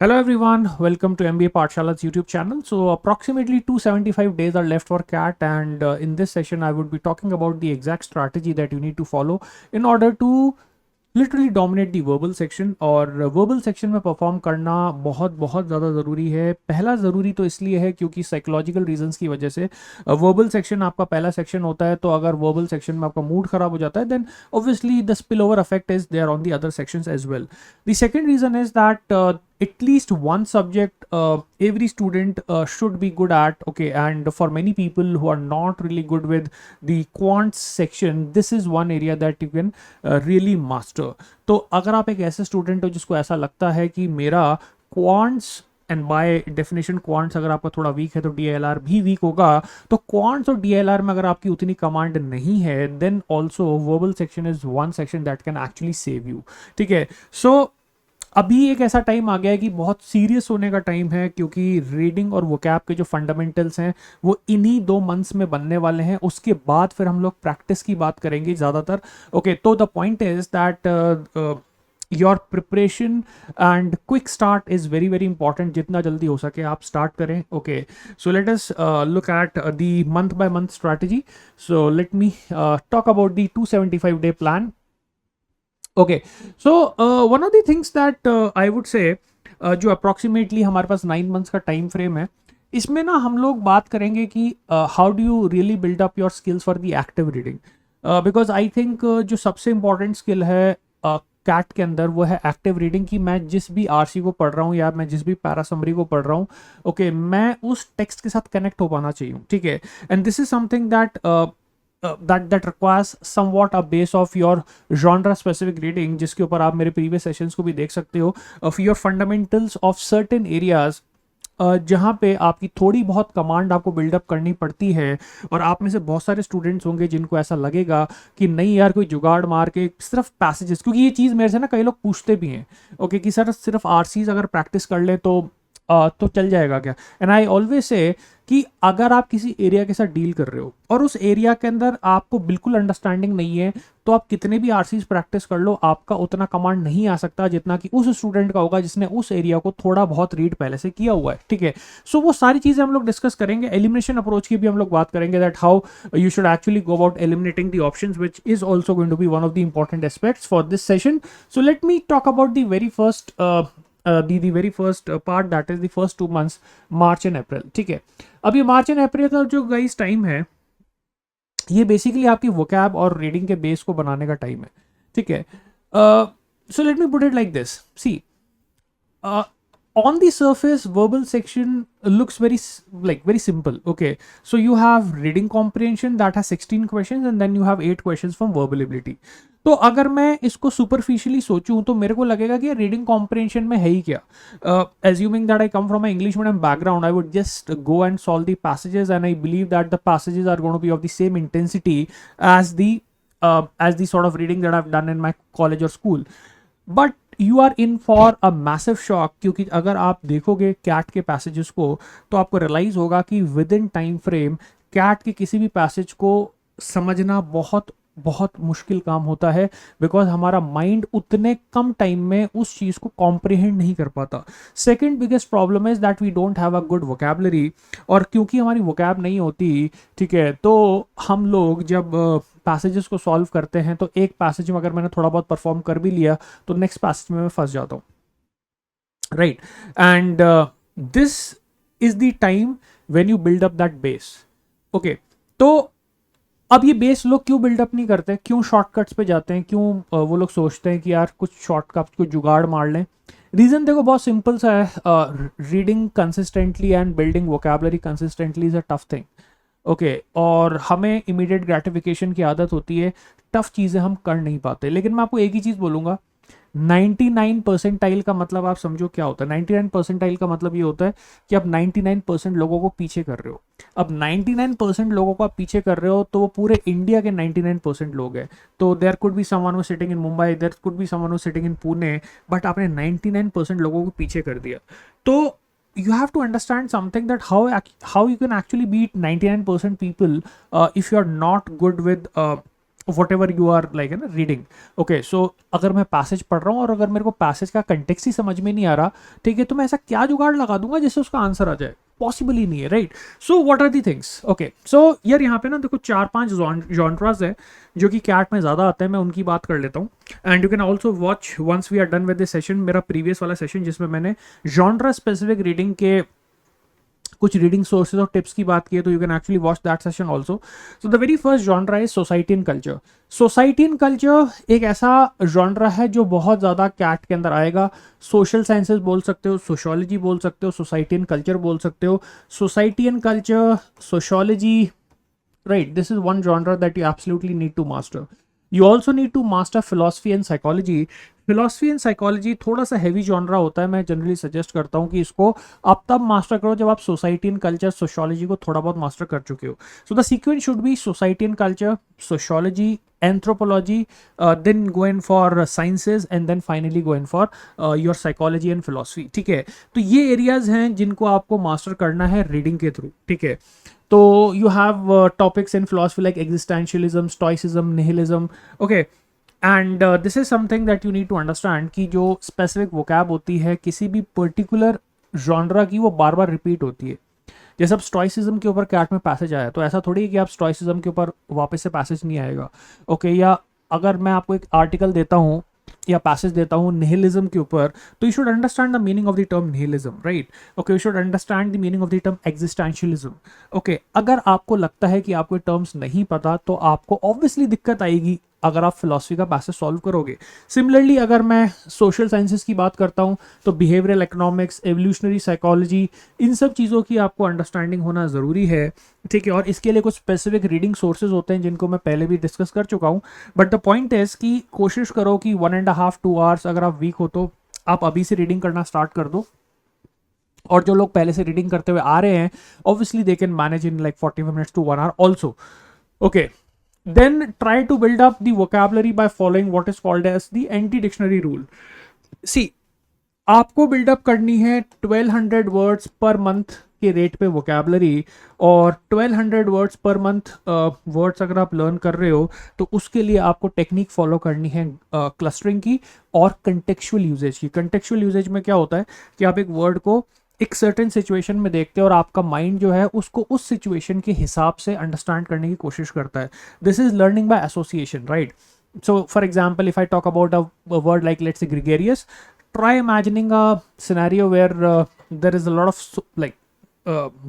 Hello everyone, welcome to MBA Pathshala's YouTube channel. So approximately 275 days are left for CAT, and in this session I would be talking about the exact strategy that you need to follow in order to literally dominate the verbal section. और verbal section में perform करना बहुत बहुत ज़्यादा ज़रूरी है। पहला ज़रूरी तो इसलिए है क्योंकि साइकोलॉजिकल रीजंस की वजह से वर्बल सेक्शन आपका पहला सेक्शन होता है, तो अगर वर्बल सेक्शन में आपका मूड खराब हो जाता है then obviously the spill over effect is there on the other sections as well. The second reason is that at least one subject every student should be good at, okay, and for many people who are not really good with the quants section, this is one area that you can really master. तो अगर आप एक ऐसे student हो जिसको ऐसा लगता है कि मेरा quants and by definition quants अगर आपका थोड़ा वीक है तो डीएलआर भी वीक होगा, तो क्वांट्स और डीएलआर में अगर आपकी उतनी कमांड नहीं है then also verbal section is one section that can actually save you. ठीक है, सो अभी एक ऐसा टाइम आ गया है कि बहुत सीरियस होने का टाइम है, क्योंकि रीडिंग और वोकैब के जो फंडामेंटल्स हैं वो इन्हीं 2 मंथ्स में बनने वाले हैं। उसके बाद फिर हम लोग प्रैक्टिस की बात करेंगे ज़्यादातर। ओके, तो the point is that your preparation and quick start is very very important. जितना जल्दी हो सके आप स्टार्ट करें। Okay, so let us look at the month by month strategy. So let me talk about the 275 day plan. Okay, so one of the things that I would say जो approximately हमारे पास 9 months का time frame है, इसमें ना हम लोग बात करेंगे कि how do you really build up your skills for the active reading. Because I think जो सबसे इंपॉर्टेंट स्किल है कैट के अंदर वो है एक्टिव रीडिंग। की मैं जिस भी आरसी को पढ़ रहा हूँ या मैं जिस भी पैरासमरी को पढ़ रहा हूँ, ओके, मैं उस टेक्स्ट के साथ कनेक्ट हो पाना चाहिए। ठीक है, and this is something that that requires somewhat a base of your genre specific reading, जिसके ऊपर आप मेरे previous sessions को भी देख सकते हो, of your fundamentals of certain areas, जहाँ पे आपकी थोड़ी बहुत कमांड आपको बिल्डअप करनी पड़ती है। और आप में से बहुत सारे स्टूडेंट्स होंगे जिनको ऐसा लगेगा कि नहीं यार कोई जुगाड़ मार के सिर्फ पैसेजेस, क्योंकि ये चीज़ मेरे से ना कई लोग पूछते भी हैं, ओके, कि सर सिर्फ आरसीज अगर प्रैक्टिस कर ले तो चल जाएगा क्या। एंड आई ऑलवेज से कि अगर आप किसी एरिया के साथ डील कर रहे हो और उस एरिया के अंदर आपको बिल्कुल अंडरस्टैंडिंग नहीं है, तो आप कितने भी आरसीज प्रैक्टिस कर लो आपका उतना कमांड नहीं आ सकता जितना कि उस स्टूडेंट का होगा जिसने उस एरिया को थोड़ा बहुत रीड पहले से किया हुआ है। ठीक है, सो वो सारी चीजें हम लोग डिस्कस करेंगे। एलिमिनेशन अप्रोच की भी हम लोग बात करेंगे, that how you should actually go about eliminating the options, which is also going to be one of the important aspects for this session. So let me talk about the very first the very first part, that is the first 2 months, March and April. ठीक है, अब ये मार्च and April का जो guys time है ये basically आपकी vocab और रीडिंग के बेस को बनाने का टाइम है। ठीक है, so let me put it like this, see, on the surface verbal section looks very simple. Okay, so you have reading comprehension that has 16 questions and then you have 8 questions from verbal ability. तो अगर मैं इसको superficially सोचूं तो मेरे को लगेगा कि रीडिंग कॉम्प्रिहेंशन में है ही क्या। Assuming that I come from English medium background, I would just go and solve the passages and I believe that the passages are going to be of the same intensity as the sort of reading that I've done in my college or school. But you are in for a massive shock, क्योंकि अगर आप देखोगे cat के passages को तो आपको realise होगा कि within time frame CAT के किसी भी पैसेज को समझना बहुत बहुत मुश्किल काम होता है, बिकॉज हमारा माइंड उतने कम टाइम में उस चीज़ को कॉम्प्रिहेंड नहीं कर पाता। Second biggest problem is that we don't have a good vocabulary, और क्योंकि हमारी वोकैब नहीं होती, ठीक है, तो हम लोग जब पैसेजेस को सॉल्व करते हैं तो एक पैसेज में अगर मैंने थोड़ा बहुत परफॉर्म कर भी लिया तो नेक्स्ट पैसेज में मैं फंस जाता हूँ, right. And this is the time when you build up that base. Okay, तो अब ये बेस लोग क्यों बिल्डअप नहीं करते, क्यों शॉर्टकट्स पे जाते हैं, क्यों वो लोग सोचते हैं कि यार कुछ शॉर्टकट को जुगाड़ मार लें। रीज़न देखो बहुत सिंपल सा है, reading consistently and building vocabulary consistently is a tough thing. Okay, और हमें इमीडिएट ग्रेटिफिकेशन की आदत होती है, टफ चीज़ें हम कर नहीं पाते। लेकिन मैं आपको एक ही चीज़ बोलूँगा, 99 परसेंटाइल का मतलब आप समझो क्या होता है। 99 परसेंटाइल का मतलब ये होता है कि आप 99% लोगों को पीछे कर रहे हो। अब 99% लोगों को आप पीछे कर रहे हो तो वो पूरे इंडिया के 99% लोग हैं। तो there could be someone who sitting in Mumbai, there could be someone who sitting in Pune, but आपने 99% लोगों को पीछे कर दिया। तो you have to understand something, that how you can actually beat 99% people if you are not good with whatever you are like ना reading. Okay, so अगर मैं पैसेज पढ़ रहा हूँ और अगर मेरे को पैसेज का कंटेक्स्ट ही समझ में नहीं आ रहा, ठीक है, तो मैं ऐसा क्या जुगाड़ लगा दूंगा जिससे उसका आंसर आ जाए? पॉसिबल ही नहीं है, right? So what are the things? Okay, so यार यहाँ पे ना देखो 4-5 जॉनरास है जो कि कैट में ज़्यादा आते हैं, मैं उनकी बात कर लेता हूँ. And you can also watch once we are done with this session मेरा प्रीवियस वाला सेशन जिसमें मैंने जॉनरा स्पेसिफिक रीडिंग के कुछ रीडिंग सोर्सेज और टिप्स की बात की है, तो you can actually watch that session also. So the very first genre is society and culture. Society and culture एक ऐसा जॉनरा है जो बहुत ज़्यादा कैट के अंदर आएगा. सोशल साइंसेज बोल सकते हो, सोशोलॉजी बोल सकते हो, सोसाइटी एंड कल्चर बोल सकते हो. Society and culture, sociology, right, this is one genre that you absolutely need to master. You also need to master philosophy and psychology. Philosophy and psychology थोड़ा सा हैवी जॉनरा होता है. मैं generally suggest करता हूँ कि इसको आप तब मास्टर करो जब आप सोसाइटी एंड कल्चर, सोशोलॉजी को थोड़ा बहुत मास्टर कर चुके हो. So the sequence should be society and culture, sociology, anthropology, then go in for sciences and then finally go in for your psychology and philosophy. ठीक है, तो ये एरियाज हैं जिनको आपको मास्टर करना है रीडिंग के थ्रू. ठीक है, तो you have topics in philosophy like existentialism, stoicism, nihilism. Okay, and this is something that you need to understand कि जो स्पेसिफिक वोकैब होती है किसी भी पर्टिकुलर जॉनरा की, वो बार बार रिपीट होती है. जैसे अब स्टोइसिज्म के ऊपर कैट में पैसेज आया, तो ऐसा थोड़ी है कि आप स्टोइसिज्म के ऊपर वापस से पैसेज नहीं आएगा. ओके, या अगर मैं आपको एक आर्टिकल देता हूँ या पैसेज देता हूँ निहिलिज्म के ऊपर, तो you should understand the meaning of the term nihilism, right? Okay, you should understand the meaning of the term existentialism. Okay, अगर आपको लगता है कि आपको टर्म्स नहीं पता तो आपको ऑब्वियसली दिक्कत आएगी अगर आप फिलॉसफी का पैसेज सॉल्व करोगे. सिमिलरली अगर मैं सोशल साइंसेस की बात करता हूँ तो बिहेवियरल इकोनॉमिक्स, एवोल्यूशनरी साइकोलॉजी, इन सब चीज़ों की आपको अंडरस्टैंडिंग होना ज़रूरी है. ठीक है, और इसके लिए कुछ स्पेसिफिक रीडिंग सोर्सेज होते हैं जिनको मैं पहले भी डिस्कस कर चुका हूँ. बट द पॉइंट इज कि कोशिश करो कि 1.5-2 आवर्स अगर आप वीक हो तो आप अभी से रीडिंग करना स्टार्ट कर दो. और जो लोग पहले से रीडिंग करते हुए आ रहे हैं, obviously they can manage in like 45 minutes to 1 hour also. Okay, then try to build up the vocabulary by following what is called as the anti-dictionary rule. See, आपको बिल्डअप करनी है 1200 वर्ड्स पर मंथ के rate पे vocabulary, और 1200 words per month words अगर आप learn कर रहे हो तो उसके लिए आपको टेक्निक फॉलो करनी है क्लस्टरिंग की और कंटेक्चुअल यूजेज की. कंटेक्चुअल यूजेज में क्या होता है कि आप एक वर्ड को एक सर्टेन सिचुएशन में देखते हैं और आपका माइंड जो है उसको उस सिचुएशन के हिसाब से अंडरस्टैंड करने की कोशिश करता है. This is learning by association, right? So for example, if I talk about a word like let's say gregarious, try imagining a scenario where there is a lot of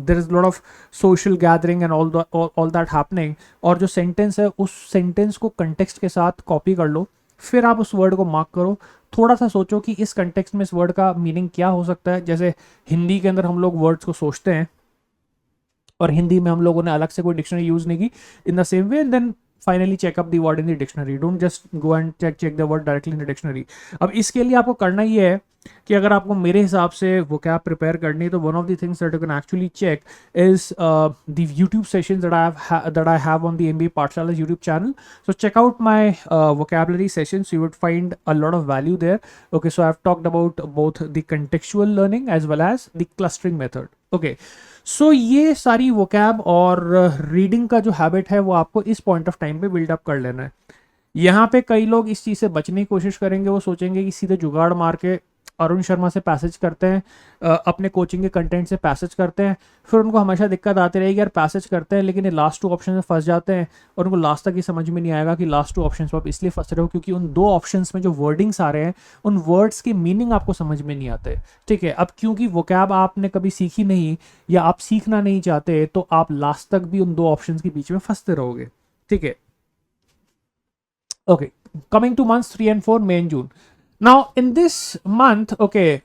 there is a lot of social gathering and all that happening, और जो sentence है उस sentence को context के साथ copy कर लो, फिर आप उस वर्ड को मार्क करो, थोड़ा सा सोचो कि इस कंटेक्स्ट में इस वर्ड का मीनिंग क्या हो सकता है. जैसे हिंदी के अंदर हम लोग वर्ड्स को सोचते हैं और हिंदी में हम लोगों ने अलग से कोई डिक्शनरी यूज नहीं की. In the same way, and then finally check up the word in the dictionary. Don't just go and check the word directly in the dictionary. अब इसके लिए आपको करना ये है कि अगर आपको मेरे हिसाब से वोकैब प्रिपेयर करनी है तो one of the things that you can actually check is the YouTube sessions that I have on the MBA Pathshala's YouTube channel. So check out my vocabulary sessions. You would find a lot of value there. Okay, so I've talked about both the contextual learning as well as the clustering method. Okay, सो ये सारी vocab और reading का जो habit है वो आपको इस point of time पे बिल्डअप कर लेना है. यहाँ पे कई लोग इस चीज़ से बचने की कोशिश करेंगे. वो सोचेंगे कि सीधे जुगाड़ मार के अरुण शर्मा से पैसेज करते हैं, अपने कोचिंग के कंटेंट से पैसेज करते हैं, फिर उनको हमेशा दिक्कत आती रहेगी यार पैसेज करते हैं लेकिन ये लास्ट 2 ऑप्शन में फंस जाते हैं और उनको लास्ट तक ही समझ में नहीं आएगा कि लास्ट 2 ऑप्शन पर आप इसलिए फंस रहे हो क्योंकि उन 2 ऑप्शंस में जो वर्डिंग्स आ रहे हैं उन वर्ड्स के मीनिंग आपको समझ में नहीं आते. ठीक है, अब क्योंकि वोकैब आपने कभी सीखी नहीं या आप सीखना नहीं चाहते तो आप लास्ट तक भी उन 2 ऑप्शन के बीच में फंसते रहोगे. ठीक है, okay, coming two months 3 and 4, May and June. Now in this month, okay,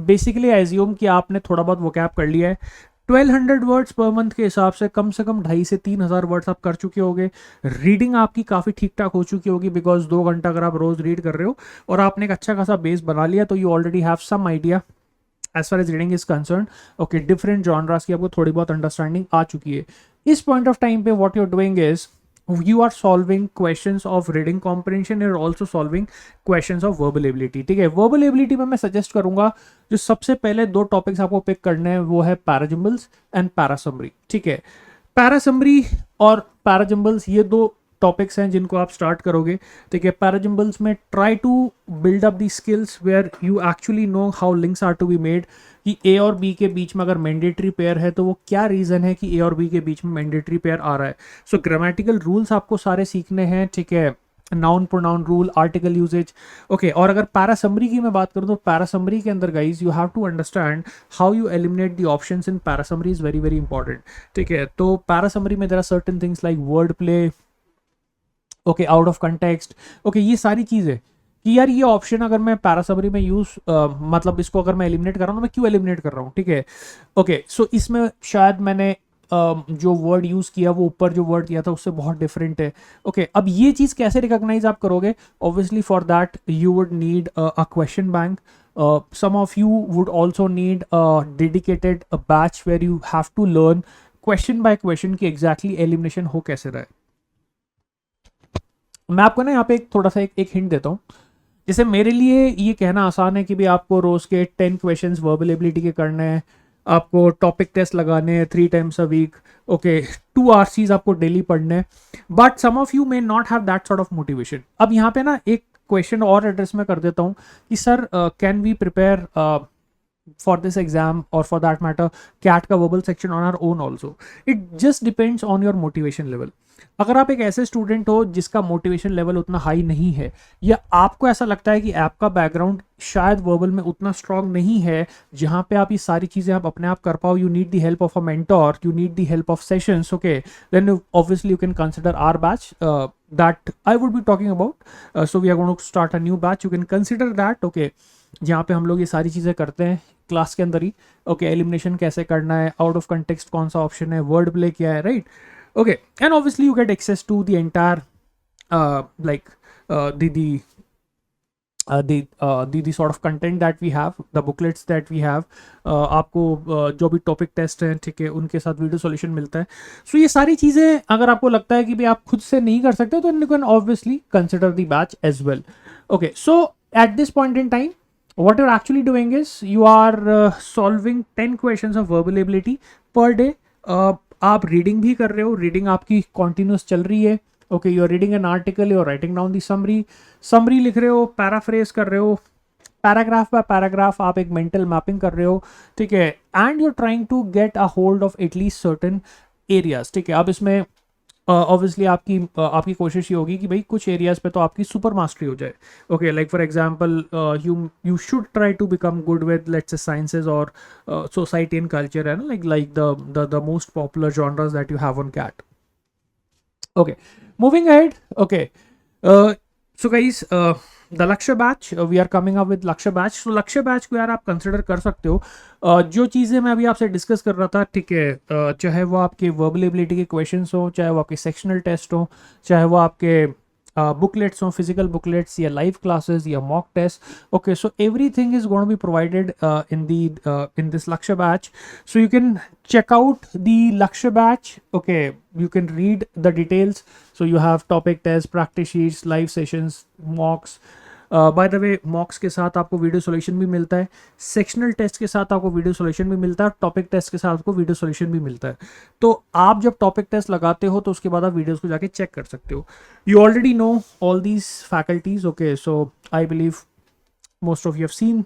basically I assume कि आपने थोड़ा बहुत वोकैब कर लिया है. 1200 वर्ड्स पर मंथ के हिसाब से कम 2,500 से 3,000 वर्ड्स आप कर चुके होगे. रीडिंग आपकी काफ़ी ठीक ठाक हो चुकी होगी बिकॉज 2 घंटा अगर आप रोज रीड कर रहे हो और आपने एक अच्छा खासा बेस बना लिया तो you already have some idea as far as reading is concern. Okay, different genres की आपको थोड़ी बहुत अंडरस्टैंडिंग आ चुकी है. इस पॉइंट ऑफ टाइम पे what you are doing is you are solving questions of reading comprehension and also solving questions of verbal ability. ठीक है, verbal ability में मैं सजेस्ट करूंगा जो सबसे पहले 2 टॉपिक्स आपको पिक करने हैं वो है पैराजिम्बल्स एंड पैरासमरी. ठीक है, पैरासमरी और पैराजिम्बल्स ये 2 टॉपिक्स हैं जिनको आप स्टार्ट करोगे, ठीक है। पैराजिम्बल्स में try to build up the skills where you actually know how links are to be made, कि ए और बी के बीच में अगर मैंडेटरी पेयर है तो वो क्या रीज़न है कि ए और बी के बीच में मैंडेटरी पेयर आ रहा है। सो ग्रामेटिकल रूल्स आपको सारे सीखने हैं, ठीक है। Noun pronoun rule, article usages, okay. और अगर पैरासमरी की मैं बात करूं तो पैरासमरी के अंदर guys you have to understand how you eliminate the options in para summary is very very important, ठीक है। तो पैरासमरी में there are certain things like word play, okay, out of context, okay, ये सारी चीज़ें कि यार ये ऑप्शन अगर मैं पैरासमरी में यूज मतलब इसको अगर मैं एलिमिनेट कर रहा हूँ तो मैं क्यों एलिमिनेट कर रहा हूँ, ठीक है। ओके, सो इसमें शायद मैंने जो वर्ड यूज़ किया वो ऊपर जो वर्ड दिया था उससे बहुत डिफरेंट है, ओके। अब ये चीज़ कैसे रिकॉग्नाइज आप करोगे? Obviously for that you would need a question bank. Some of you would also need a dedicated a batch where you have to learn question by question कि exactly elimination हो कैसे रहा है. मैं आपको ना यहाँ पे एक थोड़ा सा एक हिंट देता हूँ. जैसे मेरे लिए ये कहना आसान है कि भी आपको रोज के 10 क्वेश्चंस वर्बल एबिलिटी के करने हैं, आपको टॉपिक टेस्ट लगाने हैं 3 times a week, okay, 2 RCs आपको डेली पढ़ने हैं, but some of you may not have that sort of motivation. अब यहाँ पे ना एक क्वेश्चन और एड्रेस में कर देता हूँ कि sir can we prepare for this exam और फॉर दैट मैटर कैट का verbal section on our own also. It just depends on your motivation level. अगर आप एक ऐसे स्टूडेंट हो जिसका मोटिवेशन लेवल उतना हाई नहीं है, या आपको ऐसा लगता है कि आपका बैकग्राउंड शायद वर्बल में उतना स्ट्रांग नहीं है जहां पे आप ये सारी चीज़ें आप अपने आप कर पाओ, you need the help of a mentor, you need the help of sessions, okay, then obviously you can consider our batch that I would be talking about. So we are going to start a new batch. You can consider that, okay, जहाँ पे हम लोग ये सारी चीज़ें करते हैं class के अंदर ही, ओके. एलिमिनेशन कैसे करना है, आउट ऑफ कंटेक्स्ट कौन सा ऑप्शन है, वर्ड प्ले क्या है, right, okay. And obviously you get access to the entire like the sort of content that we have, the booklets that we have. आपको जो भी टॉपिक टेस्ट हैं, ठीक है, उनके साथ वीडियो सॉल्यूशन मिलता है. सो ये सारी चीज़ें अगर आपको लगता है कि भाई आप खुद से नहीं कर सकते तो you can obviously consider the batch as well, okay. So at this point in time what you're actually doing is you are solving 10 questions of verbal ability per day. आप रीडिंग भी कर रहे हो, रीडिंग आपकी continuous चल रही है, okay. You are reading an article, you are writing down the summary लिख रहे हो, पैराफ्रेज कर रहे हो, पैराग्राफ बाय पैराग्राफ आप एक मेंटल मैपिंग कर रहे हो, ठीक है. And you are trying to get a hold of at least certain areas, ठीक है. अब इसमें ऑब्वियसली आपकी कोशिश ये होगी कि भाई कुछ एरियाज पे तो आपकी सुपर मास्टरी हो जाए, okay. Like for example you should try to become good with let's say sciences और सोसाइटी एंड कल्चर, है ना, like the most popular genres that you have on CAT, okay. Moving ahead, okay. So guys, the Lakshya batch, we are coming up with Lakshya batch. So Lakshya batch को यार आप consider कर सकते हो. जो चीज़ें मैं अभी आपसे डिस्कस कर रहा था, ठीक है, चाहे वो आपके वर्बल एबिलिटी के क्वेश्चंस हो, चाहे वो आपके सेक्शनल टेस्ट हो, चाहे वो आपके बुकलेट्स हो, फिजिकल बुकलेट्स या लाइव क्लासेस या mock test, okay. So everything is going to be provided in this Lakshya batch. So you can check out the Lakshya batch, okay. You can read the details. So you have topic tests, practice sheets, live sessions, mocks. By the way मॉक्स के साथ आपको video solution भी मिलता है, sectional test के साथ आपको video solution भी मिलता है, टॉपिक टेस्ट के साथ आपको वीडियो सॉल्यूशन भी मिलता है. तो आप जब टॉपिक टेस्ट लगाते हो तो उसके बाद आप वीडियोस को जाके चेक कर सकते हो. You already know all these faculties, okay. So I believe most of you have seen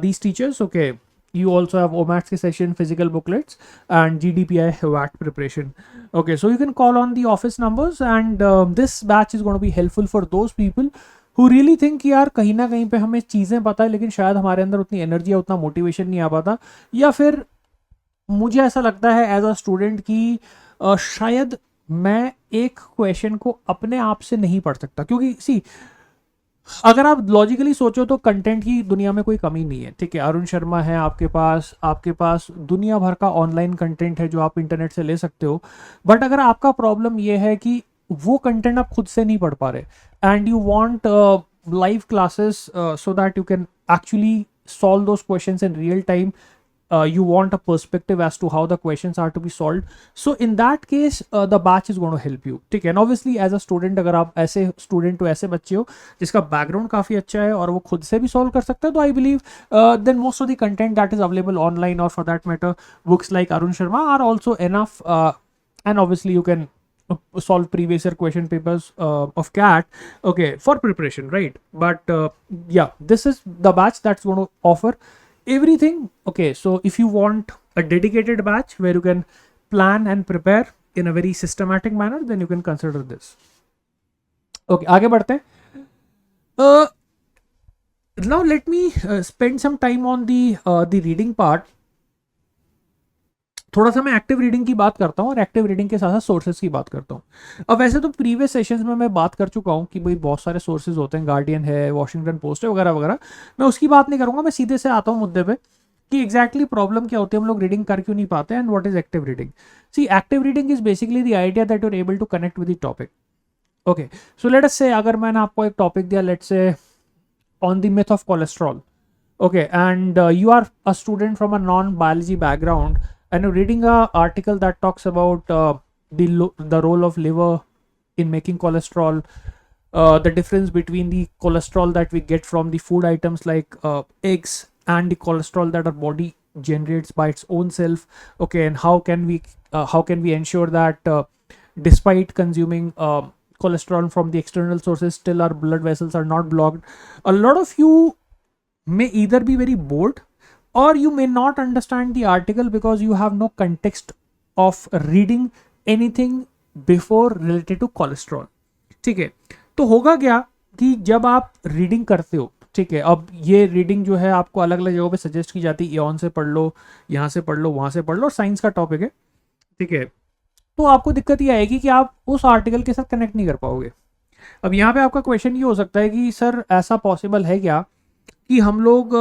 these teachers, okay. You also have OMATs session, physical booklets, and GDPI WAT preparation, okay. So you can call on the office numbers, and this batch is going to be helpful for those people who really think कि यार कहीं ना कहीं पे हमें चीज़ें पता है लेकिन शायद हमारे अंदर उतनी एनर्जी या उतना मोटिवेशन नहीं आ पाता, या फिर मुझे ऐसा लगता है एज अ स्टूडेंट कि शायद मैं एक क्वेश्चन को अपने आप से नहीं पढ़ सकता, क्योंकि सी अगर आप लॉजिकली सोचो तो कंटेंट की दुनिया में कोई कमी नहीं है, ठीक है. अरुण शर्मा है आपके पास दुनिया भर का ऑनलाइन कंटेंट है जो आप इंटरनेट से ले सकते हो. बट अगर आपका प्रॉब्लम ये है कि वो कंटेंट आप खुद से नहीं पढ़ पा रहे, and you want live classes so that you can actually solve those questions in real time, you want a perspective as to how the questions are to be solved. So in that case the batch is going to help you, ठीक है. And obviously as a student, अगर आप ऐसे student हो, ऐसे बच्चे हो जिसका बैकग्राउंड काफ़ी अच्छा है और वो खुद से भी सॉल्व कर सकता है, तो I believe then most of the content that is available online और for that matter books like Arun Sharma are also enough. And obviously you can solve previous year question papers of CAT, okay, for preparation, right? But yeah, this is the batch that's going to offer everything. Okay, so if you want a dedicated batch where you can plan and prepare in a very systematic manner, then you can consider this. Okay, आगे बढ़ते हैं. Now let me spend some time on the reading part. थोड़ा सा मैं active reading की बात करता हूँ और एक्टिव रीडिंग के साथ साथ सोर्सेज की बात करता हूँ. अब वैसे तो प्रीवियस सेशंस में मैं बात कर चुका हूँ कि भाई बहुत सारे सोर्सेज होते हैं, गार्डियन है, वॉशिंगटन पोस्ट है, वगैरह वगैरह. मैं उसकी बात नहीं करूँगा, मैं सीधे से आता हूँ मुद्दे पे कि एग्जैक्टली प्रॉब्लम क्या होती है, हम लोग रीडिंग कर क्यों नहीं पाते and what is active reading. See, active reading is basically the idea that you are able to connect with the topic. Okay, so let us say अगर मैंने आपको एक टॉपिक दिया, let's say on the myth of cholesterol. Okay, and you are a student from a non-biology background, and you're reading a article that talks about the role of liver in making cholesterol, the difference between the cholesterol that we get from the food items like eggs and the cholesterol that our body generates by its own self. Okay, and how can we ensure that despite consuming cholesterol from the external sources, still our blood vessels are not blocked. A lot of you may either be very bored or you may not understand the article because you have no context of reading anything before related to cholesterol. ठीक है, तो होगा क्या कि जब आप reading करते हो, ठीक है, अब ये रीडिंग जो है आपको अलग अलग जगहों पे सजेस्ट की जाती है, इयॉन से पढ़ लो, यहाँ से पढ़ लो, वहाँ से पढ़ लो, और साइंस का टॉपिक है, ठीक है, तो आपको दिक्कत ये आएगी कि आप उस आर्टिकल के साथ कनेक्ट नहीं कर पाओगे. अब यहाँ पे आपका क्वेश्चन ये हो सकता है कि सर ऐसा पॉसिबल है क्या कि हम लोग,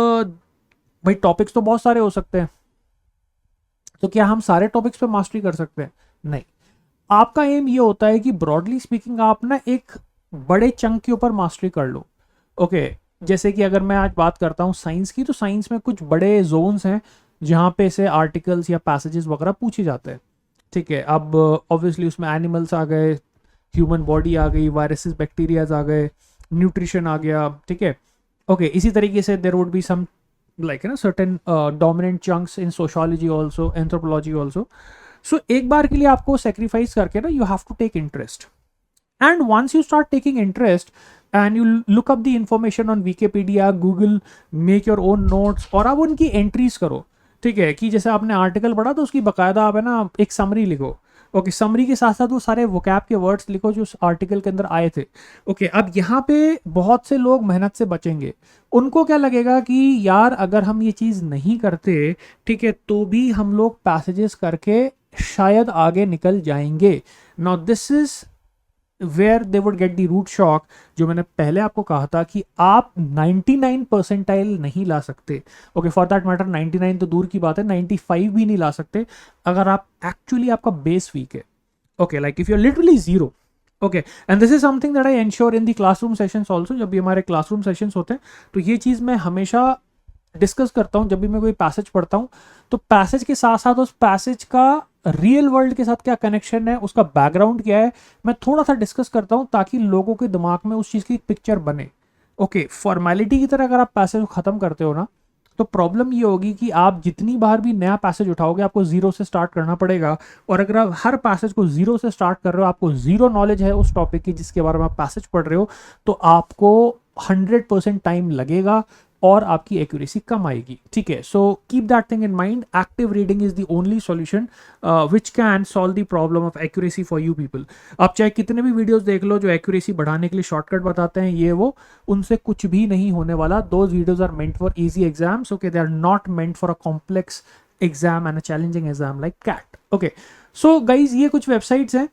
भाई टॉपिक्स तो बहुत सारे हो सकते हैं, तो क्या हम सारे टॉपिक्स पे मास्टरी कर सकते हैं? नहीं. आपका एम ये होता है कि ब्रॉडली स्पीकिंग आप ना एक बड़े चंक के ऊपर मास्टरी कर लो. ओके, जैसे कि अगर मैं आज बात करता हूँ साइंस की, तो साइंस में कुछ बड़े जोन्स हैं जहाँ पे से आर्टिकल्स या पैसेजेस वगैरह पूछे जाते हैं. ठीक है, अब ऑब्वियसली उसमें एनिमल्स आ गए, ह्यूमन बॉडी आ गई, वायरसेस बैक्टीरियाज आ गए, न्यूट्रिशन आ गया. ठीक है, ओके, इसी तरीके से there would be some like certain dominant chunks in sociology also, anthropology also. So एक बार के लिए आपको sacrifice करके ना, you have to take interest, and once you start taking interest and you look up the information on Wikipedia, Google, make your own notes, और आप उनकी entries करो. ठीक है, कि जैसे आपने आर्टिकल पढ़ा तो उसकी बकायदा आप है ना एक समरी लिखो. ओके, समरी के साथ साथ वो सारे वोकैब के वर्ड्स लिखो जो उस आर्टिकल के अंदर आए थे. ओके, अब यहाँ पे बहुत से लोग मेहनत से बचेंगे. उनको क्या लगेगा कि यार अगर हम ये चीज़ नहीं करते, ठीक है, तो भी हम लोग पैसेजेस करके शायद आगे निकल जाएंगे. Now this is where they would get the rude shock, जो मैंने पहले आपको कहा था कि आप 99 परसेंटाइल नहीं ला सकते. ओके, फॉर दैट मैटर 99 तो दूर की बात है, 95 भी नहीं ला सकते अगर आप एक्चुअली आपका बेस वीक है. Okay, like if you are literally zero. Okay, and this is something that I ensure in the classroom sessions also. जब भी हमारे क्लासरूम सेशंस होते हैं तो ये चीज़ मैं हमेशा डिस्कस करता हूँ. जब भी मैं कोई पैसेज पढ़ता हूँ तो पैसेज के साथ साथ उस पैसेज का रियल वर्ल्ड के साथ क्या कनेक्शन है, उसका बैकग्राउंड क्या है, मैं थोड़ा सा डिस्कस करता हूँ ताकि लोगों के दिमाग में उस चीज़ की पिक्चर बने. ओके, फॉर्मेलिटी की तरह अगर आप पैसेज ख़त्म करते हो ना, तो प्रॉब्लम ये होगी कि आप जितनी बार भी नया पैसेज उठाओगे आपको जीरो से स्टार्ट करना पड़ेगा. और अगर आप हर पैसेज को जीरो से स्टार्ट कर रहे हो, आपको जीरो नॉलेज है उस टॉपिक की जिसके बारे में आप पैसेज पढ़ रहे हो, तो आपको 100% टाइम लगेगा और आपकी एक्यूरेसी कम आएगी. ठीक है, so keep that thing in mind. Active reading is the only solution which can solve the problem of accuracy for you people. आप चाहे कितने भी वीडियोस देख लो जो एक्यूरेसी बढ़ाने के लिए शॉर्टकट बताते हैं, ये वो, उनसे कुछ भी नहीं होने वाला. Those videos are meant for easy exams. Okay, they are not meant for a complex exam and a challenging exam like CAT. Okay, so guys ये कुछ वेबसाइट्स हैं,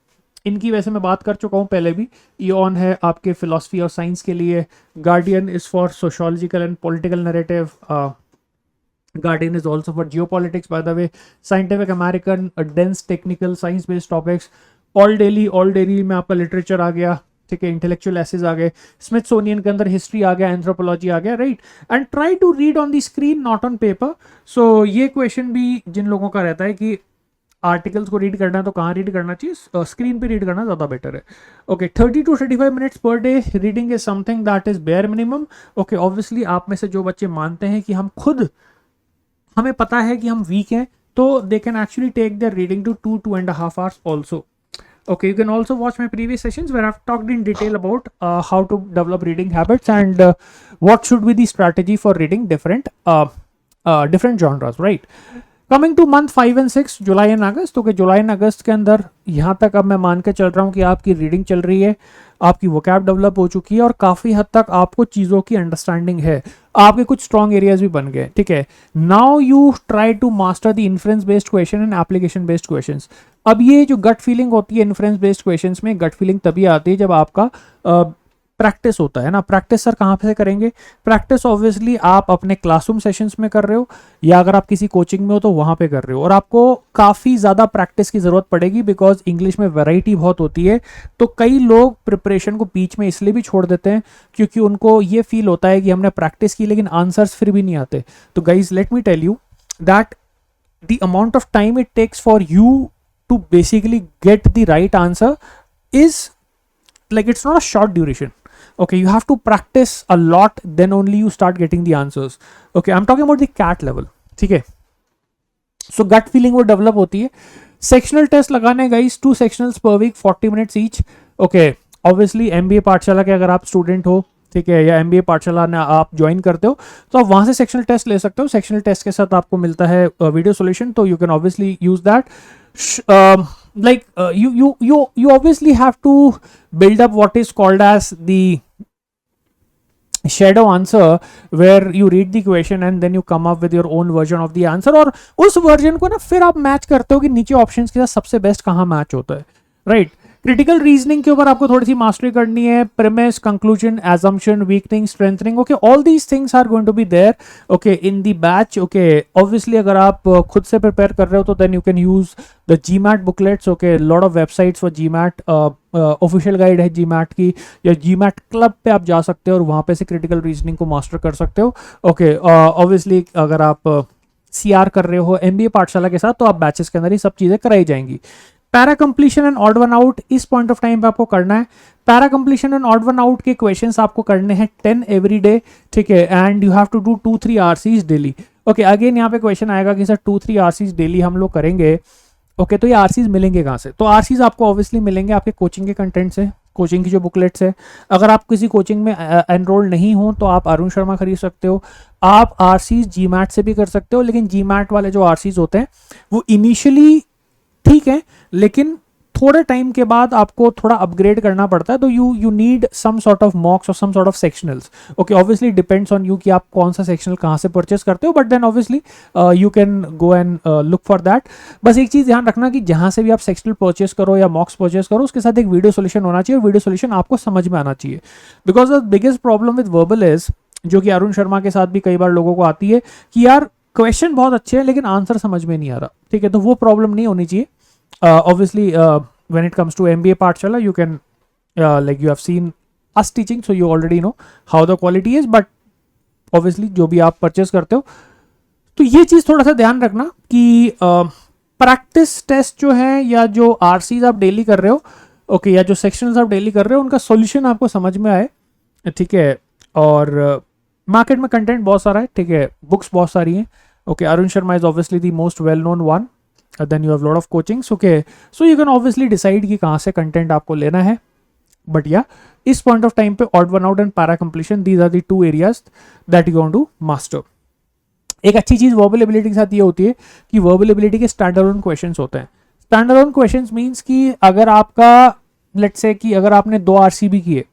इनकी वैसे मैं बात कर चुका हूँ पहले भी. इयॉन है आपके फिलोसफी और साइंस के लिए, guardian is for sociological and political narrative, guardian is also for Jio politics by the way, scientific American, dense technical science based topics, all daily में आपका लिटरेचर आ गया. ठीक है, इंटेलेक्चुअल एसेज आ गए, स्मिथसोनियन के अंदर हिस्ट्री आ गया, एंथ्रोपोलॉजी आ गया, right. And try to read on the screen not on paper. So ये क्वेश्चन भी जिन लोगों का रहता है कि आर्टिकल्स को रीड करना है तो कहाँ रीड करना चाहिए, स्क्रीन पे रीड करना ज़्यादा बेटर है. Okay, 30 to 35 minutes per day reading is something that is bare minimum. Okay, obviously आप में से जो बच्चे मानते हैं कि हम खुद, हमें पता है कि हम वीक हैं, तो they can actually take their reading to 2.5 hours also. Okay, you can also watch my previous sessions where I've talked in detail about how to develop reading habits and what should be the strategy for reading different genres, right? Coming to month 5 and 6, July and August. Okay, July and August के अंदर यहाँ तक अब मैं मान के चल रहा हूँ कि आपकी रीडिंग चल रही है, आपकी वोकैब डेवलप हो चुकी है और काफ़ी हद तक आपको चीज़ों की अंडरस्टैंडिंग है, आपके कुछ स्ट्रॉन्ग एरियाज भी बन गए, ठीक है। Now you try to master the inference based question and application based question. अब ये जो गट फीलिंग होती है इन्फ्रेंस बेस्ड क्वेश्चन में, गट फीलिंग तभी आती है जब आपका प्रैक्टिस होता है ना। प्रैक्टिस सर कहाँ से करेंगे? प्रैक्टिस ऑब्वियसली आप अपने क्लासरूम सेशंस में कर रहे हो या अगर आप किसी कोचिंग में हो तो वहाँ पे कर रहे हो, और आपको काफ़ी ज़्यादा प्रैक्टिस की ज़रूरत पड़ेगी बिकॉज इंग्लिश में वैरायटी बहुत होती है। तो कई लोग प्रिपरेशन को बीच में इसलिए भी छोड़ देते हैं क्योंकि उनको ये फील होता है कि हमने प्रैक्टिस की लेकिन आंसर्स फिर भी नहीं आते। तो guys let me tell you that the amount of time it takes for you to basically get the right answer is like it's not a short duration. Okay, you have to practice a lot, then only you start getting the answers. Okay, I'm talking about the CAT level. ठीक है, so gut feeling वो develop होती है। sectional test लगाने guys, 2 sectionals per week 40 minutes each. Okay, obviously MBA पाठशाला के अगर आप स्टूडेंट हो, ठीक है, या MBA पाठशाला ने आप ज्वाइन करते हो तो आप वहां से सेक्शनल टेस्ट ले सकते हो। सेक्शनल टेस्ट के साथ आपको मिलता है वीडियो सॉल्यूशन, तो you can obviously use that. like you obviously have to build up what is called as the shadow answer, where you read the question and then you come up with your own version of the answer, और उस version को ना फिर आप match करते हो कि नीचे ऑप्शंस के साथ सबसे बेस्ट कहाँ मैच होता है, राइट। क्रिटिकल रीजनिंग के ऊपर आपको थोड़ी सी मास्टरी करनी है, premise, conclusion, assumption, weakening, strengthening. Okay, all these things are going to be there okay in the batch. Okay, obviously अगर आप खुद से प्रिपेयर कर रहे हो तो then you can use the GMAT booklets. Okay, lot of websites for GMAT, official guide है GMAT की, या GMAT क्लब पे आप जा सकते हो और वहाँ पे से क्रिटिकल रीजनिंग को मास्टर कर सकते हो। ओके, ऑब्वियसली अगर आप CR कर रहे हो MBA पाठशाला के साथ तो आप बैचेस के अंदर ही सब चीज़ें कराई जाएंगी। Para completion and odd one out इस पॉइंट ऑफ टाइम पे आपको करना है। Para completion and odd one out के क्वेश्चंस आपको करने हैं 10 एवरी डे, ठीक है, and you have to do 2-3 RCs daily. Okay, again यहाँ पे क्वेश्चन आएगा कि सर 2-3 RCs डेली हम लोग करेंगे, ओके, तो ये RCs मिलेंगे कहाँ से? तो RCs आपको ऑब्वियसली मिलेंगे आपके कोचिंग के कंटेंट से, कोचिंग की जो बुकलेट्स है। अगर आप किसी कोचिंग में एनरोल नहीं हो तो आप अरुण शर्मा खरीद सकते हो। आप RCs GMAT से भी कर सकते हो, लेकिन GMAT वाले जो RCs होते हैं वो इनिशियली ठीक है, लेकिन थोड़े टाइम के बाद आपको थोड़ा अपग्रेड करना पड़ता है, तो you need some sort of mocks और some sort of sectionals. Okay, obviously depends on you कि आप कौन सा सेक्शनल कहाँ से परचेस करते हो, but then obviously you can go and look for that. बस एक चीज़ ध्यान रखना कि जहाँ से भी आप सेक्शनल परचेस करो या मॉक्स परचेस करो उसके साथ एक वीडियो सोल्यूशन होना चाहिए, और वीडियो सोल्यूशन आपको समझ में आना चाहिए। Because the biggest problem with verbal is, जो कि अरुण शर्मा के साथ भी कई बार लोगों को आती है कि यार क्वेश्चन बहुत अच्छे हैं लेकिन आंसर समझ में नहीं आ रहा, ठीक है, तो वो प्रॉब्लम नहीं होनी चाहिए। Obviously when it comes to MBA पाठशाला you can like you have seen us teaching, so you already know how the quality is, but obviously जो भी आप परचेस करते हो तो ये चीज़ थोड़ा सा ध्यान रखना कि प्रैक्टिस टेस्ट जो है या जो RCs आप डेली कर रहे हो, ओके, या जो सेक्शनल्स आप डेली कर रहे हो उनका सॉल्यूशन आपको समझ में आए, ठीक है। और मार्केट में कंटेंट बहुत सारा है, ठीक है, बुक्स बहुत सारी हैं। Okay, Arun Sharma is obviously the most well known one, then you have lot of coachings, okay, so you can obviously decide कि कहाँ से कंटेंट आपको लेना है, but yeah, इस पॉइंट ऑफ टाइम पे odd one out and para completion, these are the 2 areas that you want to master। एक अच्छी चीज वर्बल एबिलिटी के साथ ये होती है कि वर्बल एबिलिटी के स्टैंड अलोन क्वेश्चंस होते हैं। स्टैंड अलोन क्वेश्चंस मींस कि अगर आपका लेट्स से कि अगर आपने 2 RC भी किए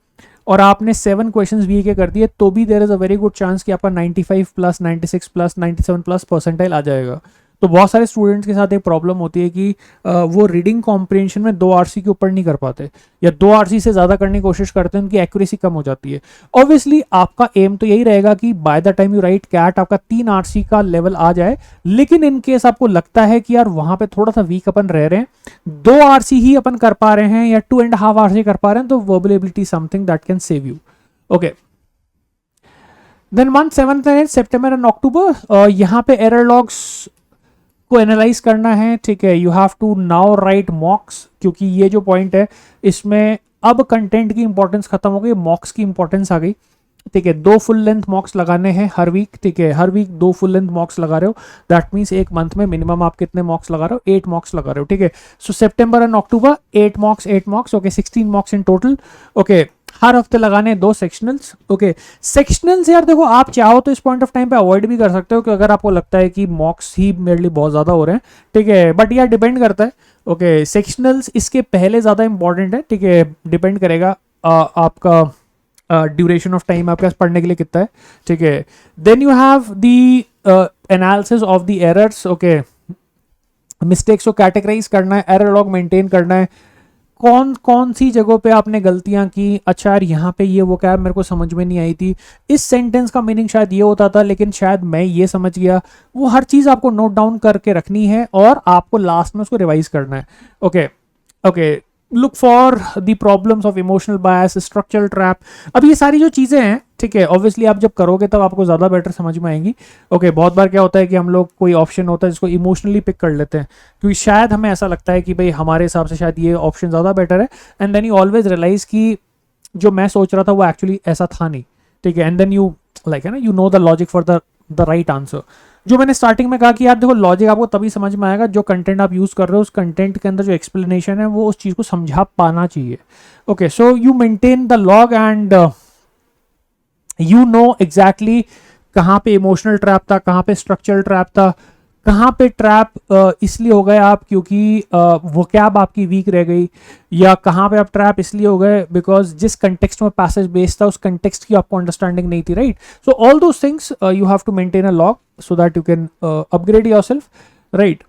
और आपने 7 क्वेश्चंस भी के कर दिए तो भी there is a very good chance कि आपका 95+, 96+, 97+ परसेंटाइल आ जाएगा। तो बहुत सारे स्टूडेंट्स के साथ एक प्रॉब्लम होती है कि वो रीडिंग कॉम्प्रिहेंशन में 2 RC के ऊपर नहीं कर पाते या 2 RC से ज़्यादा करने की कोशिश करते हैं, उनकी एक्यूरेसी कम हो जाती है। ऑब्वियसली आपका एम तो यही रहेगा कि by the time you write CAT आपका 3 RC का लेवल आ जाए, लेकिन इन केस आपको लगता है कि यार वहाँ पे थोड़ा सा वीक अपन रह रहे हैं, 2 RC ही अपन कर पा रहे हैं या 2.5 RC कर पा रहे हैं, तो verbal ability something that can save you. Okay, then month 7th and 8th September and October, यहाँ पे एरर लॉग्स को एनालाइज करना है, ठीक है। You have to now write mocks, क्योंकि ये जो पॉइंट है इसमें अब कंटेंट की इंपॉर्टेंस खत्म हो गई, मॉक्स की इंपॉर्टेंस आ गई। ठीक है, 2 फुल लेंथ मॉक्स लगाने हैं हर वीक, ठीक है, हर वीक 2 फुल लेंथ मॉक्स लगा रहे हो, दैट मीन्स एक मंथ में मिनिमम आप कितने मॉक्स लगा रहे हो, 8 मॉक्स लगा रहे हो, ठीक है। So September and October 8 mocks, okay, 16 mocks in total, okay. हर हफ्ते लगाने 2 सेक्शनल्स, ओके। सेक्शनल्स यार देखो, आप चाहो तो इस पॉइंट ऑफ टाइम पे अवॉइड भी कर सकते हो कि अगर आपको लगता है कि मॉक्स ही मेरे लिए बहुत ज्यादा हो रहे हैं, ठीक है, बट यार डिपेंड करता है, ओके। सेक्शनल्स इसके पहले ज्यादा इंपॉर्टेंट है, ठीक है, डिपेंड करेगा आपका ड्यूरेशन ऑफ टाइम आपके पास पढ़ने के लिए कितना है, ठीक है। Then you have the analysis of the errors, okay, mistakes को कैटेगराइज करना है, एरर लॉग मेंटेन करना है, कौन कौन सी जगहों पे आपने गलतियां की, अच्छा यार यहाँ पे ये वो क्या मेरे को समझ में नहीं आई थी, इस सेंटेंस का मीनिंग शायद ये होता था लेकिन शायद मैं ये समझ गया, वो हर चीज आपको नोट डाउन करके रखनी है और आपको लास्ट में उसको रिवाइज करना है, okay okay. Look for the problems of emotional bias, structural trap, अब ये सारी जो चीजें हैं, ठीक है, ऑब्वियसली आप जब करोगे तब आपको ज्यादा बेटर समझ में आएंगी, ओके। बहुत बार क्या होता है कि हम लोग कोई ऑप्शन होता है जिसको इमोशनली पिक कर लेते हैं क्योंकि शायद हमें ऐसा लगता है कि भाई हमारे हिसाब से शायद ये ऑप्शन ज्यादा बेटर है, and then you always realise कि जो मैं सोच रहा था वो एक्चुअली ऐसा था नहीं, ठीक है, एंड देन यू लाइक है ना, you know the logic for the right answer. जो मैंने स्टार्टिंग में कहा कि यार देखो, लॉजिक आपको तभी समझ में आएगा जो कंटेंट आप यूज कर रहे हो, उस कंटेंट के अंदर जो एक्सप्लेनेशन है वो उस चीज को समझा पाना चाहिए, okay. So you maintain the log and you know exactly कहाँ पे इमोशनल ट्रैप था, कहाँ पे स्ट्रक्चरल ट्रैप था, कहाँ पे ट्रैप इसलिए हो गए आप क्योंकि वोकैब आपकी वीक रह गई, या कहाँ पे आप ट्रैप इसलिए हो गए बिकॉज जिस कंटेक्स्ट में पैसेज बेस्ड था उस कंटेक्स्ट की आपको अंडरस्टैंडिंग नहीं थी, right. So all those things you have to maintain a log so that you can upgrade yourself, right?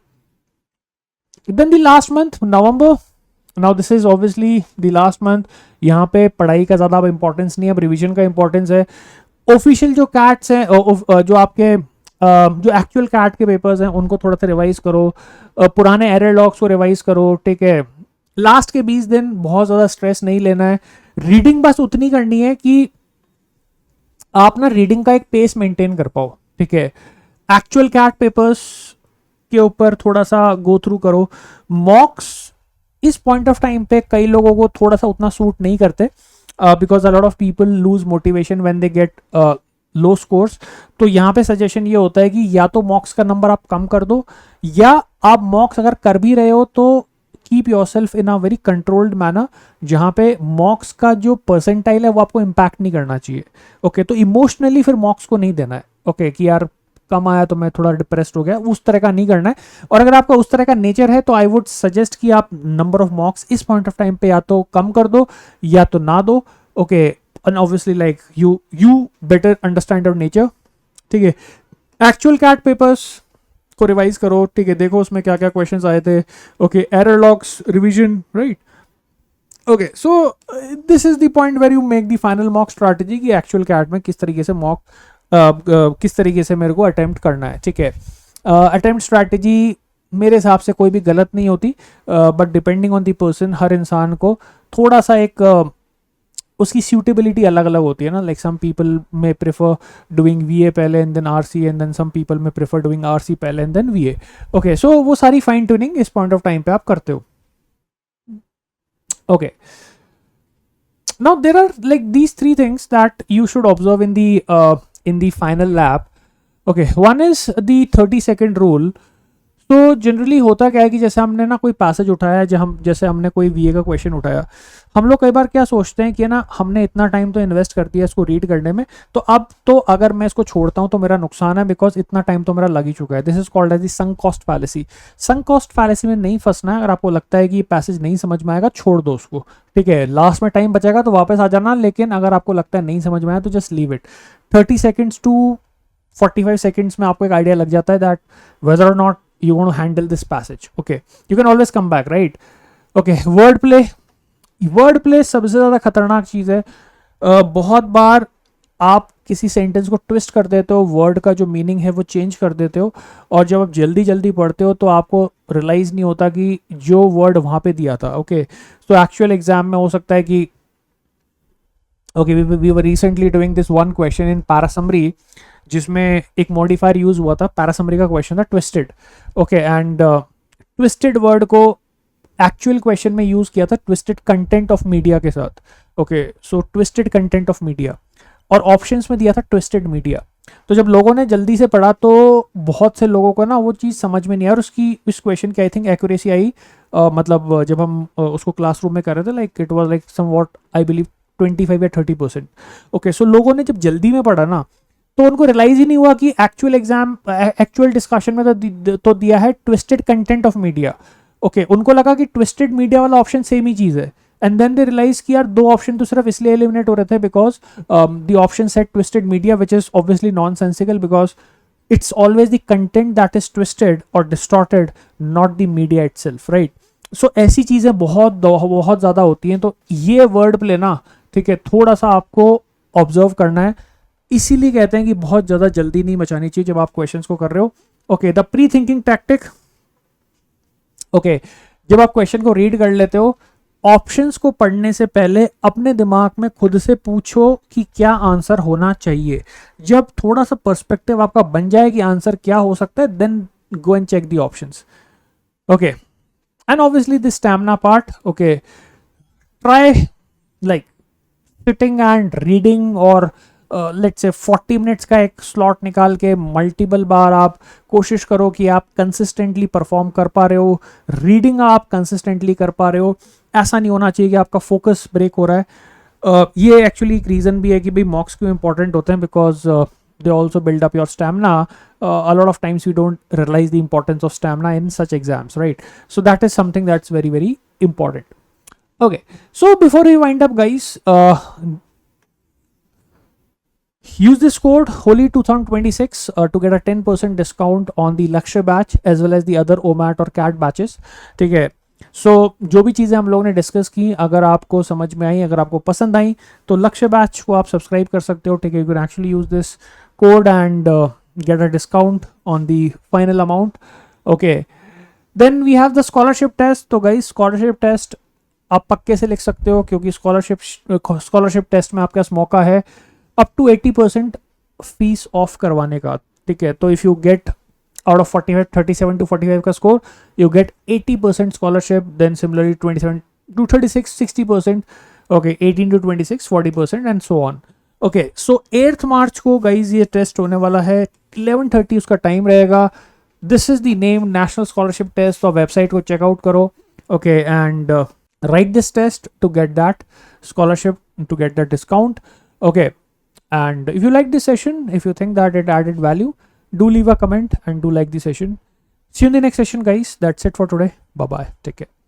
Then the last month, November, now this is obviously the last month, यहाँ पे पढ़ाई का ज़्यादा अब importance नहीं है, अब revision का इंपॉर्टेंस है। ऑफिशियल जो कैट्स हैं, जो आपके जो एक्चुअल कैट के पेपर्स हैं उनको थोड़ा सा रिवाइज करो, पुराने एरर लॉग्स को रिवाइज करो, ठीक है। लास्ट के 20 दिन बहुत ज़्यादा स्ट्रेस नहीं लेना है, रीडिंग बस उतनी करनी है कि आप ना रीडिंग का एक पेस मेंटेन कर पाओ, ठीक है। एक्चुअल कैट पेपर्स के ऊपर थोड़ा सा गो थ्रू करो, मॉक्स इस पॉइंट ऑफ टाइम पे कई लोगों को थोड़ा सा उतना सूट नहीं करते because a lot of people lose motivation when they get low scores. तो यहाँ पे सजेशन ये होता है कि या तो मॉक्स का नंबर आप कम कर दो, या आप मॉक्स अगर कर भी रहे हो तो keep yourself in a very controlled manner, जहाँ पे मॉक्स का जो परसेंटाइल है वो आपको इम्पैक्ट नहीं करना चाहिए, ओके। तो इमोशनली फिर मॉक्स को नहीं देना है, ओके, कि यार कम आया तो मैं थोड़ा डिप्रेस्ड हो गया, उस तरह का नहीं करना है। और अगर आपका उस तरह का नेचर है तो आई वुड सजेस्ट कि आप नंबर ऑफ मॉक्स इस पॉइंट ऑफ टाइम पे या तो कम कर दो या तो ना दो, okay. And obviously like you better understand your nature, ठीक है। एक्चुअल कैट पेपर्स को रिवाइज करो, ठीक है, देखो उसमें क्या क्या क्वेश्चंस आए थे, okay, error logs revision, right, okay. So this is the point where you make the final mock strategy कि एक्चुअल कैट में किस तरीके से मॉक किस तरीके से मेरे को अटेम्प्ट करना है, ठीक है। अटेम्प्ट स्ट्रैटेजी मेरे हिसाब से कोई भी गलत नहीं होती, but depending on the person, हर इंसान को थोड़ा सा एक उसकी सूटेबिलिटी अलग अलग होती है ना, like some people may prefer doing VA पहले and then RC, and then some people may prefer doing RC पहले and then VA, okay. So वो सारी फाइन ट्यूनिंग इस पॉइंट ऑफ टाइम पे आप करते हो, okay. Now there are like these 3 things that you should observe in the final lab, okay। One is the 30-second rule। तो generally होता क्या है कि जैसे हमने ना कोई पैसेज उठाया, जैसे हमने कोई वीए का क्वेश्चन उठाया, हम लोग कई बार क्या सोचते हैं कि ना हमने इतना टाइम तो इन्वेस्ट कर दिया इसको रीड करने में, तो अब तो अगर मैं इसको छोड़ता हूं तो मेरा नुकसान है बिकॉज इतना टाइम तो मेरा लग ही चुका है। This is called as the sunk cost fallacy. Sunk cost fallacy में नहीं फंसना है। अगर आपको लगता है कि पैसेज नहीं समझ में आएगा, छोड़ दो उसको, ठीक है। लास्ट में टाइम बचेगा तो वापस आ जाना, लेकिन अगर आपको लगता है नहीं समझ में आया तो just leave it. 30 seconds to 45 seconds में आपको एक आइडिया लग जाता है दैट वेदर और not you want to handle this passage, okay। you can always come back, right, okay। word play सबसे ज्यादा खतरनाक चीज है। बहुत बार आप किसी सेंटेंस को ट्विस्ट कर देते हो, वर्ड का जो मीनिंग है वो चेंज कर देते हो, और जब आप जल्दी जल्दी पढ़ते हो तो आपको रियलाइज नहीं होता कि जो वर्ड वहां पे दिया था, ओके। तो एक्चुअल एग्जाम में हो सकता है कि okay, we were recently doing this one question in para summary जिसमें एक मॉडिफायर यूज हुआ था। पैरासमरी का क्वेश्चन था twisted, okay, and twisted word को एक्चुअल क्वेश्चन में यूज किया था ट्विस्टेड कंटेंट ऑफ मीडिया के साथ, okay. So twisted content of media, और ऑप्शंस में दिया था ट्विस्टेड मीडिया। तो जब लोगों ने जल्दी से पढ़ा तो बहुत से लोगों को ना वो चीज़ समझ में नहीं आई, और उसकी इस क्वेश्चन की आई थिंक एक्यूरेसी आई मतलब जब हम उसको क्लासरूम में कर रहे थे, like it was like somewhat I believe 25 या 30%। ओके, सो लोगों ने जब जल्दी में पढ़ा ना तो उनको रियलाइज ही नहीं हुआ कि एक्चुअल डिस्कशन में तो दिया है twisted content of media. Okay, उनको लगा कि ट्विस्टेड मीडिया वाला ऑप्शन सेम ही चीज़ है, एंड देन दे रियलाइज कि यार दो ऑप्शन तो सिर्फ इसलिए एलिमिनेट हो रहे थे because the option set twisted media, which is obviously non sensical because it's always the content that is twisted or distorted, not the media itself, right? So ऐसी चीज़ें बहुत ज़्यादा होती हैं, तो ये वर्ड प्ले ना, ठीक है, थोड़ा सा आपको ऑब्जर्व करना है। इसीलिए कहते हैं कि बहुत ज़्यादा जल्दी नहीं मचानी चाहिए जब आप क्वेश्चंस को कर रहे हो। Okay, the pre thinking tactic. Okay, जब आप क्वेश्चन को रीड कर लेते हो, ऑप्शंस को पढ़ने से पहले अपने दिमाग में खुद से पूछो कि क्या आंसर होना चाहिए। जब थोड़ा सा पर्सपेक्टिव आपका बन जाए कि आंसर क्या हो सकता है, then go and check the options. Okay, and obviously the stamina part. Okay, try like sitting and reading, और लेट्स से 40 मिनट्स का एक स्लॉट निकाल के मल्टीपल बार आप कोशिश करो कि आप कंसिस्टेंटली परफॉर्म कर पा रहे हो, रीडिंग आप कंसिस्टेंटली कर पा रहे हो। ऐसा नहीं होना चाहिए कि आपका फोकस ब्रेक हो रहा है। ये एक्चुअली एक रीज़न भी है कि भाई मॉक्स क्यों इंपॉर्टेंट होते हैं, because they also build up your stamina. A lot of times we don't realize the importance of stamina in such exams, right? So that is something that's very, very important. Okay, so before we wind up, guys, use this code HOLY2026 to get a 10% discount on the Lakshya batch as well as the other OMAT और CAT batches. ठीक है, सो जो भी चीज़ें हम लोगों ने discuss की, अगर आपको समझ में आई, अगर आपको पसंद आई, तो लक्ष्य बैच को आप सब्सक्राइब कर सकते हो। ठीक है, you can actually use this code and get a discount on the final amount. Okay, then we have the scholarship test. तो गाइस, स्कॉलरशिप टेस्ट आप पक्के से लिख सकते हो, क्योंकि स्कॉलरशिप टेस्ट में आपके पास मौका है अप टू 80% फीस ऑफ करवाने का। ठीक है, तो if you get out of 45 37 to 45 का score, you get 80% scholarship, then similarly 27 to 36 60%, okay, 18 to 26 40%, and so on. Okay, so 8th March को गाइज ये टेस्ट होने वाला है, 11:30 उसका टाइम रहेगा। This is the name, national scholarship test. तो website को चेकआउट करो, okay, and write this test to get that scholarship, to get that discount. Okay, and if you like this session, if you think that it added value, do leave a comment and do like the session. See you in the next session, guys. That's it for today. Bye bye, take care.